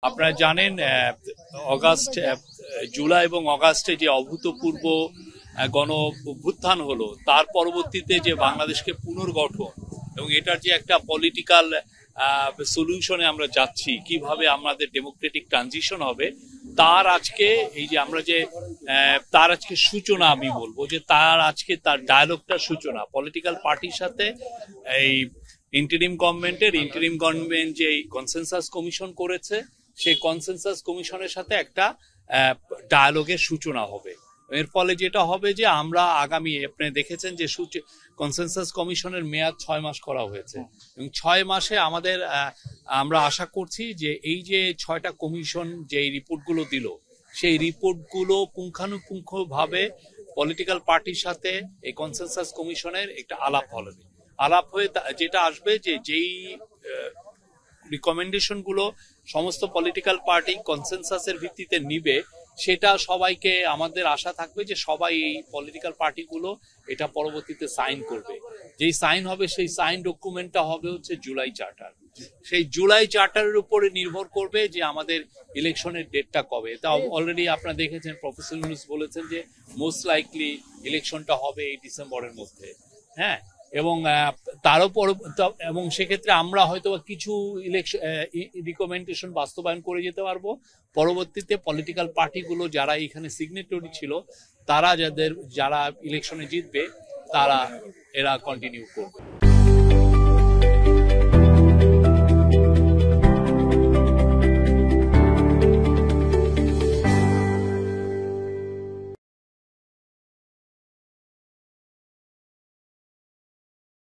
আপনারা জানেন অগাস্ট জুলাই এবং অগাস্টে যে অভূতপূর্ব গণ অভ্যুত্থান হলো, তার পরবর্তীতে যে বাংলাদেশকে পুনর্গঠন এবং এটার যে একটা পলিটিক্যাল সলিউশনে আমরা যাচ্ছি, কিভাবে আমাদের ডেমোক্রেটিক ট্রানজিশন হবে, তার আজকে এই যে আমরা যে তার আজকে সূচনা, আমি বলবো যে তার আজকে তার ডায়ালগটার সূচনা পলিটিক্যাল পার্টির সাথে। এই ইন্টারিম গভর্নমেন্ট যে কনসেনসাস কমিশন করেছে, সেই কনসেনসাস কমিশনের সাথে একটা ডায়ালগের সূচনা হবে। এর ফলে যেটা হবে যে আমরা আগামী, আপনি দেখেছেন যে কনসেনসাস কমিশনের মেয়াদ 6 মাস করা হয়েছে এবং 6 মাসে আমাদের আমরা আশা করছি যে এই যে 6টা কমিশন যে রিপোর্টগুলো দিল, সেই রিপোর্টগুলো পুঙ্খানুপুঙ্খভাবে পলিটিক্যাল পার্টির সাথে এই কনসেনসাস কমিশনের একটা আলাপ হয়ে যেটা আসবে যে যেই রিকমেন্ডেশন গুলো সমস্ত পলিটিক্যাল পার্টি কনসেনসাসের ভিত্তিতে নিবে, সেটা সবাইকে, আমাদের আশা থাকবে যে সবাই এই পলিটিক্যাল পার্টিগুলো এটা পরবর্তীতে সাইন করবে। যেই সাইন হবে, সেই সাইন ডকুমেন্টটা হবে হচ্ছে জুলাই চার্টার। সেই জুলাই চার্টারের উপরে নির্ভর করবে যে আমাদের ইলেকশনের ডেটটা কবে। তা অলরেডি আপনারা দেখেছেন, প্রফেসর ইউনূস বলেছেন যে মোস্ট লাইকলি ইলেকশনটা হবে এই ডিসেম্বরের মধ্যে। হ্যাঁ, এবং তারও পর, এবং সেক্ষেত্রে আমরা হয়তো কিছু ইলেকশন রিকমেন্ডেশন বাস্তবায়ন করে যেতে পারবো। পরবর্তীতে পলিটিক্যাল পার্টিগুলো যারা এখানে সিগনেটরি ছিল, তারা যারা ইলেকশনে জিতবে, এরা কন্টিনিউ করবে।